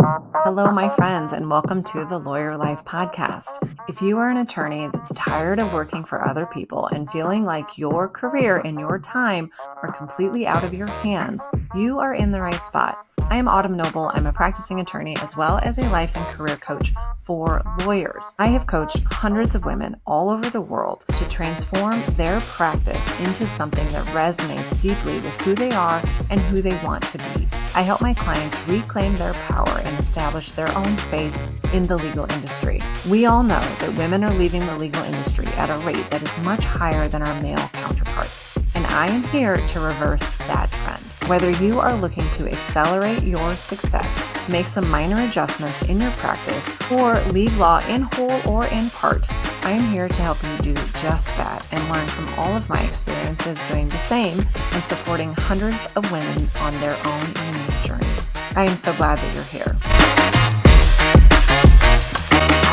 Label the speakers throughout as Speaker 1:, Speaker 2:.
Speaker 1: Hello, my friends, and welcome to the Lawyer Life Podcast. If you are an attorney that's tired of working for other people and feeling like your career and your time are completely out of your hands, you are in the right spot. I am Autumn Noble. I'm a practicing attorney as well as a life and career coach for lawyers. I have coached hundreds of women all over the world to transform their practice into something that resonates deeply with who they are and who they want to be. I help my clients reclaim their power and establish their own space in the legal industry. We all know that women are leaving the legal industry at a rate that is much higher than our male counterparts, and I am here to reverse that trend. Whether you are looking to accelerate your success, make some minor adjustments in your practice, or leave law in whole or in part, I am here to help you do just that and learn from all of my experiences doing the same and supporting hundreds of women on their own unique journeys. I am so glad that you're here.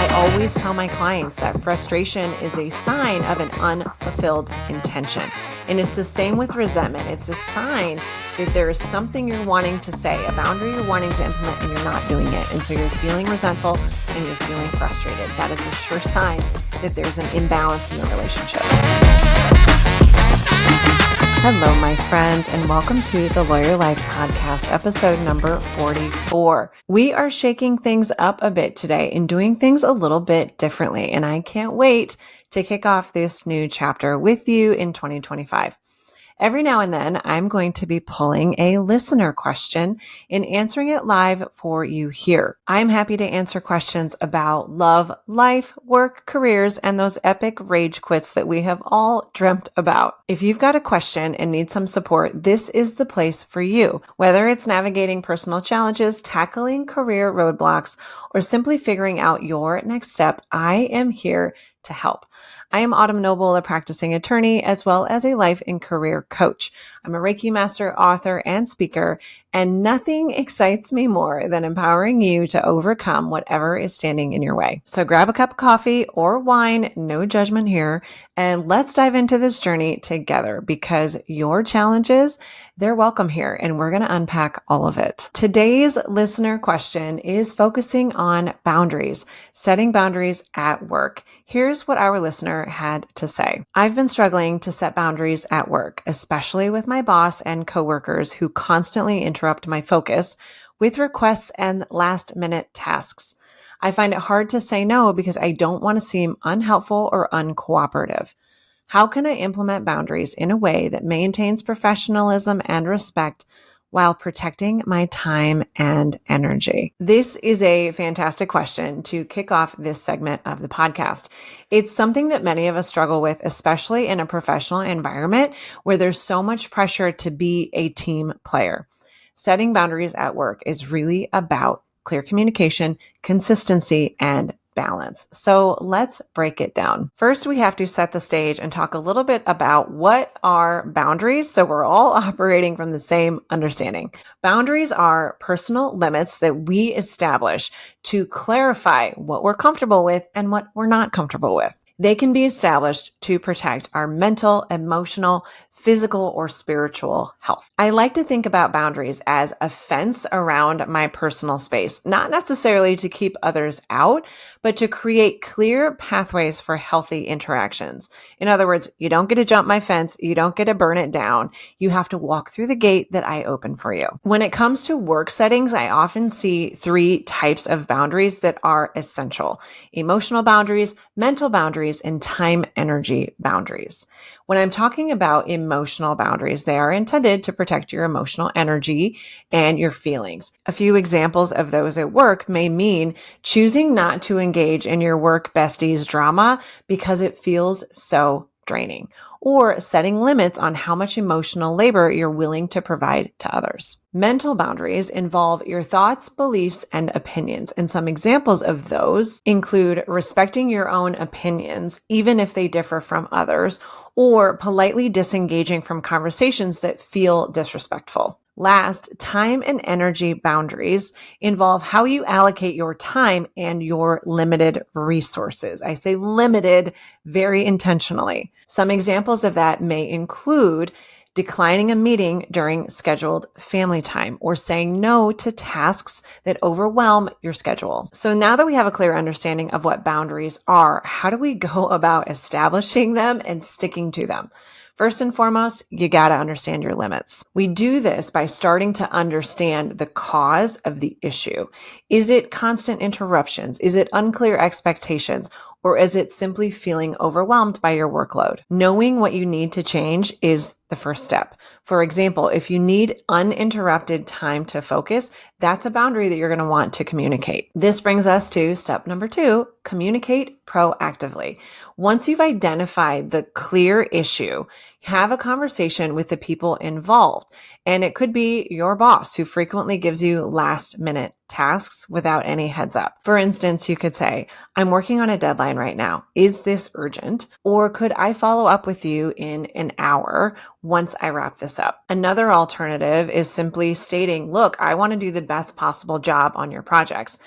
Speaker 1: I always tell my clients that frustration is a sign of an unfulfilled intention. And it's the same with resentment. It's a sign that there is something you're wanting to say, a boundary you're wanting to implement, and you're not doing it. And so you're feeling resentful and you're feeling frustrated. That is a sure sign that there's an imbalance in the relationship. Hello, my friends, and welcome to the Lawyer Life Podcast, episode number 44. We are shaking things up a bit today and doing things a little bit differently, and I can't wait to kick off this new chapter with you in 2025. Every now and then, I'm going to be pulling a listener question and answering it live for you here. I'm happy to answer questions about love, life, work, careers, and those epic rage quits that we have all dreamt about. If you've got a question and need some support, this is the place for you. Whether it's navigating personal challenges, tackling career roadblocks, or simply figuring out your next step, I am here to help. I am Autumn Noble, a practicing attorney, as well as a life and career coach. I'm a Reiki master, author, and speaker, and nothing excites me more than empowering you to overcome whatever is standing in your way. So grab a cup of coffee or wine, no judgment here, and let's dive into this journey together because your challenges, they're welcome here, and we're going to unpack all of it. Today's listener question is focusing on boundaries, setting boundaries at work. Here's what our listener had to say. I've been struggling to set boundaries at work, especially with my boss and coworkers who constantly interrupt my focus with requests and last-minute tasks. I find it hard to say no because I don't want to seem unhelpful or uncooperative. How can I implement boundaries in a way that maintains professionalism and respect while protecting my time and energy? This is a fantastic question to kick off this segment of the podcast. It's something that many of us struggle with, especially in a professional environment where there's so much pressure to be a team player. Setting boundaries at work is really about clear communication, consistency, and balance. So let's break it down. First, we have to set the stage and talk a little bit about what are boundaries so we're all operating from the same understanding. Boundaries are personal limits that we establish to clarify what we're comfortable with and what we're not comfortable with. They can be established to protect our mental, emotional, physical, or spiritual health. I like to think about boundaries as a fence around my personal space, not necessarily to keep others out, but to create clear pathways for healthy interactions. In other words, you don't get to jump my fence, you don't get to burn it down. You have to walk through the gate that I open for you. When it comes to work settings, I often see three types of boundaries that are essential: emotional boundaries, mental boundaries, and time energy boundaries. When I'm talking about emotional boundaries, they are intended to protect your emotional energy and your feelings. A few examples of those at work may mean choosing not to engage in your work bestie's drama because it feels so draining, or setting limits on how much emotional labor you're willing to provide to others. Mental boundaries involve your thoughts, beliefs, and opinions. And some examples of those include respecting your own opinions, even if they differ from others, or politely disengaging from conversations that feel disrespectful. Last, time and energy boundaries involve how you allocate your time and your limited resources. I say limited very intentionally. Some examples of that may include declining a meeting during scheduled family time, or saying no to tasks that overwhelm your schedule. So now that we have a clear understanding of what boundaries are, how do we go about establishing them and sticking to them? First and foremost, you got to understand your limits. We do this by starting to understand the cause of the issue. Is it constant interruptions? Is it unclear expectations? Or is it simply feeling overwhelmed by your workload? Knowing what you need to change is the first step. For example, if you need uninterrupted time to focus, that's a boundary that you're going to want to communicate. This brings us to step number 2, communicate proactively. Once you've identified the clear issue, have a conversation with the people involved. And it could be your boss who frequently gives you last minute tasks without any heads up. For instance, you could say, I'm working on a deadline right now. Is this urgent? Or could I follow up with you in an hour once I wrap this up? Another alternative is simply stating, look, I want to do the best possible job on your projects.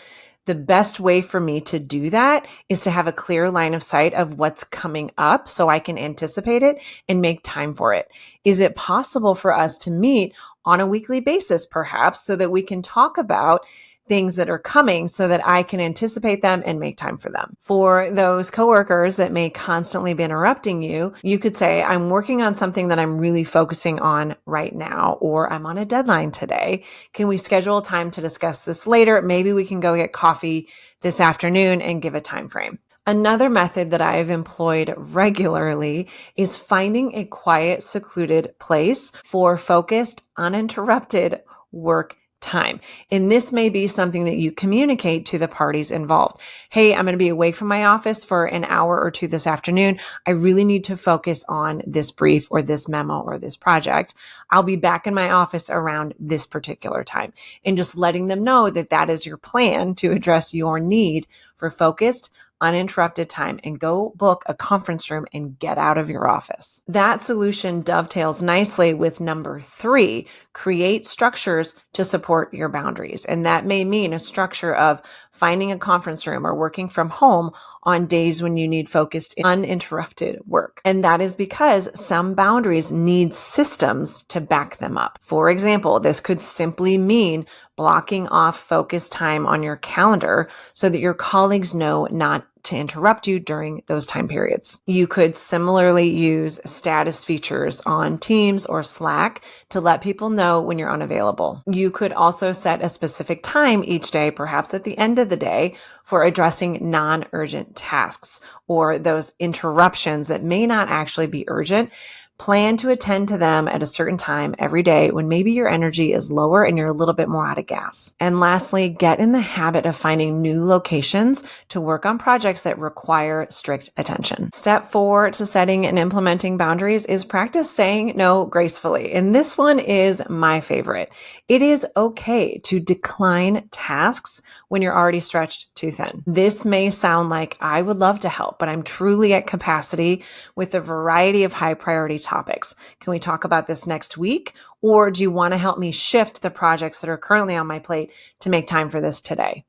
Speaker 1: The best way for me to do that is to have a clear line of sight of what's coming up so I can anticipate it and make time for it. Is it possible for us to meet on a weekly basis, perhaps, so that we can talk about things that are coming so that I can anticipate them and make time for them? For those coworkers that may constantly be interrupting you, you could say, I'm working on something that I'm really focusing on right now, or I'm on a deadline today. Can we schedule a time to discuss this later? Maybe we can go get coffee this afternoon and give a time frame. Another method that I've employed regularly is finding a quiet, secluded place for focused, uninterrupted work time. And this may be something that you communicate to the parties involved. Hey, I'm going to be away from my office for an hour or two this afternoon. I really need to focus on this brief or this memo or this project. I'll be back in my office around this particular time. And just letting them know that that is your plan to address your need for focused, uninterrupted time, and go book a conference room and get out of your office. That solution dovetails nicely with number 3, create structures to support your boundaries. And that may mean a structure of finding a conference room or working from home on days when you need focused, uninterrupted work. And that is because some boundaries need systems to back them up. For example, this could simply mean blocking off focus time on your calendar so that your colleagues know not to interrupt you during those time periods. You could similarly use status features on Teams or Slack to let people know when you're unavailable. You could also set a specific time each day, perhaps at the end of the day, for addressing non-urgent tasks or those interruptions that may not actually be urgent. Plan to attend to them at a certain time every day when maybe your energy is lower and you're a little bit more out of gas. And lastly, get in the habit of finding new locations to work on projects that require strict attention. Step 4 to setting and implementing boundaries is practice saying no gracefully. And this one is my favorite. It is okay to decline tasks when you're already stretched too thin. This may sound like I would love to help, but I'm truly at capacity with a variety of high priority topics. Can we talk about this next week? Or do you want to help me shift the projects that are currently on my plate to make time for this today?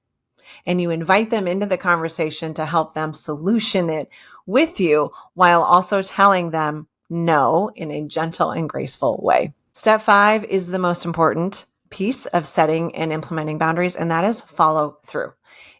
Speaker 1: And you invite them into the conversation to help them solution it with you while also telling them no in a gentle and graceful way. Step 5 is the most important piece of setting and implementing boundaries, and that is follow through.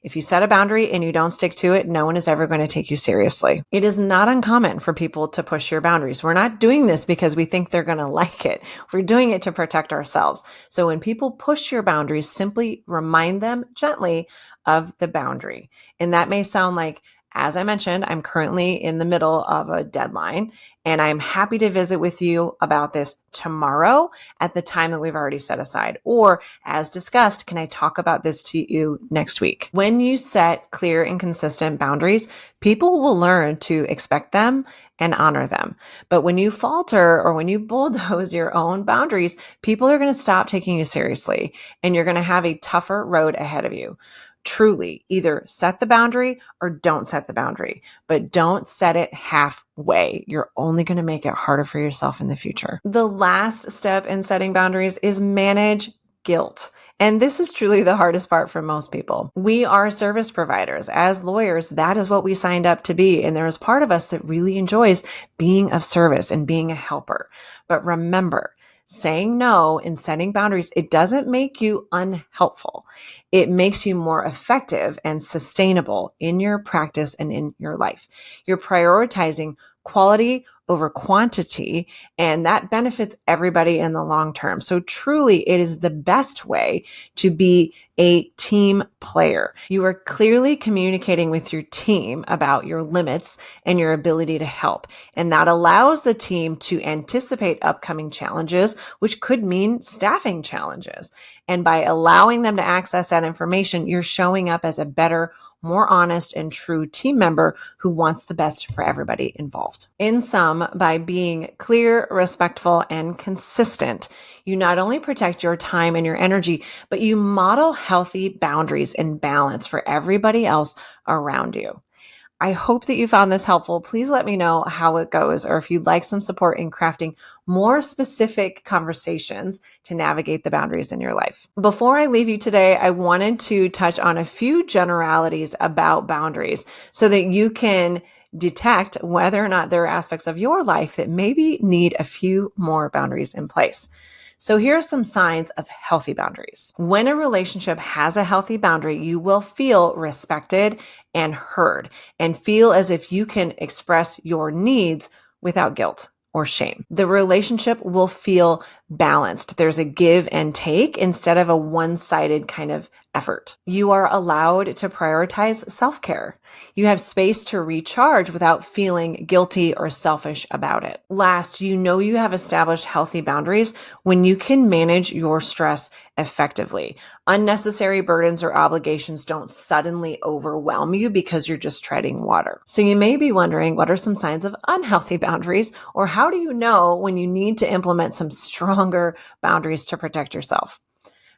Speaker 1: If you set a boundary and you don't stick to it, no one is ever going to take you seriously. It is not uncommon for people to push your boundaries. We're not doing this because we think they're going to like it. We're doing it to protect ourselves. So when people push your boundaries, simply remind them gently of the boundary. And that may sound like, as I mentioned, I'm currently in the middle of a deadline, and I'm happy to visit with you about this tomorrow at the time that we've already set aside. Or, as discussed, can I talk about this to you next week? When you set clear and consistent boundaries, people will learn to expect them and honor them. But when you falter or when you bulldoze your own boundaries, people are going to stop taking you seriously, and you're going to have a tougher road ahead of you. Truly, either set the boundary or don't set the boundary, but don't set it halfway. You're only going to make it harder for yourself in the future. The last step in setting boundaries is manage guilt. And this is truly the hardest part for most people. We are service providers. As lawyers, that is what we signed up to be. And there is part of us that really enjoys being of service and being a helper. But remember, saying no and setting boundaries, it doesn't make you unhelpful. It makes you more effective and sustainable in your practice and in your life. You're prioritizing quality over quantity, and that benefits everybody in the long term. So truly, it is the best way to be a team player. You are clearly communicating with your team about your limits and your ability to help. And that allows the team to anticipate upcoming challenges, which could mean staffing challenges. And by allowing them to access that information, you're showing up as a better, more honest and true team member who wants the best for everybody involved. In sum, by being clear, respectful, and consistent, you not only protect your time and your energy, but you model healthy boundaries and balance for everybody else around you. I hope that you found this helpful. Please let me know how it goes, or if you'd like some support in crafting more specific conversations to navigate the boundaries in your life. Before I leave you today, I wanted to touch on a few generalities about boundaries so that you can detect whether or not there are aspects of your life that maybe need a few more boundaries in place. So here are some signs of healthy boundaries. When a relationship has a healthy boundary, you will feel respected and heard and feel as if you can express your needs without guilt or shame. The relationship will feel balanced. There's a give and take instead of a one-sided kind of effort. You are allowed to prioritize self-care. You have space to recharge without feeling guilty or selfish about it. Last, you know you have established healthy boundaries when you can manage your stress effectively. Unnecessary burdens or obligations don't suddenly overwhelm you because you're just treading water. So you may be wondering, what are some signs of unhealthy boundaries, or how do you know when you need to implement some stronger boundaries to protect yourself?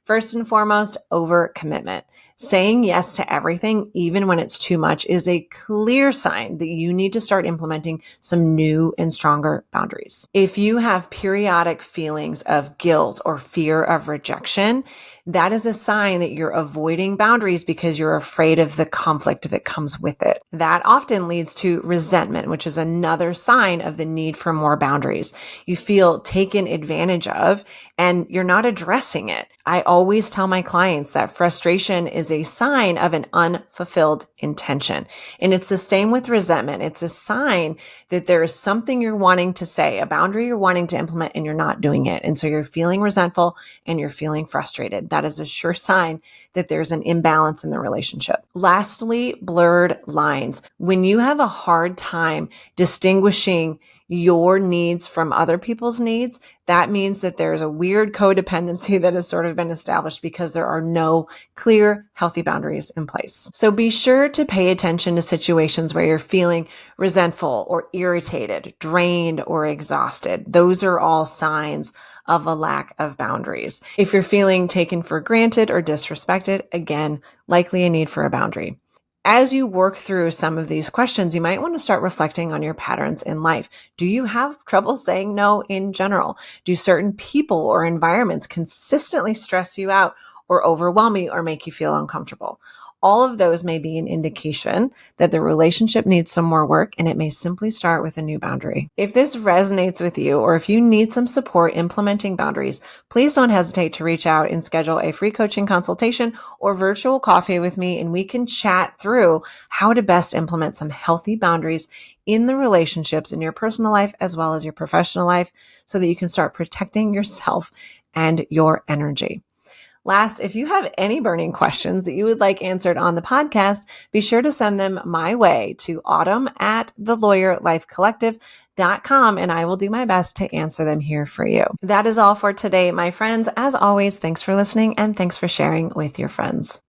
Speaker 1: First and foremost, overcommitment. Saying yes to everything, even when it's too much, is a clear sign that you need to start implementing some new and stronger boundaries. If you have periodic feelings of guilt or fear of rejection, that is a sign that you're avoiding boundaries because you're afraid of the conflict that comes with it. That often leads to resentment, which is another sign of the need for more boundaries. You feel taken advantage of and you're not addressing it. I always tell my clients that frustration is a sign of an unfulfilled intention. And it's the same with resentment. It's a sign that there is something you're wanting to say, a boundary you're wanting to implement, and you're not doing it. And so you're feeling resentful and you're feeling frustrated. That is a sure sign that there's an imbalance in the relationship. Lastly, blurred lines. When you have a hard time distinguishing your needs from other people's needs, that means that there's a weird codependency that has sort of been established because there are no clear, healthy boundaries in place. So be sure to pay attention to situations where you're feeling resentful or irritated, drained, or exhausted. Those are all signs of a lack of boundaries. If you're feeling taken for granted or disrespected, again, likely a need for a boundary. As you work through some of these questions, you might want to start reflecting on your patterns in life. Do you have trouble saying no in general? Do certain people or environments consistently stress you out or overwhelm you or make you feel uncomfortable? All of those may be an indication that the relationship needs some more work, and it may simply start with a new boundary. If this resonates with you, or if you need some support implementing boundaries, please don't hesitate to reach out and schedule a free coaching consultation or virtual coffee with me, and we can chat through how to best implement some healthy boundaries in the relationships in your personal life as well as your professional life so that you can start protecting yourself and your energy. Last, if you have any burning questions that you would like answered on the podcast, be sure to send them my way to autumn@theLawyerLifeCollective.com, and I will do my best to answer them here for you. That is all for today, my friends. As always, thanks for listening and thanks for sharing with your friends.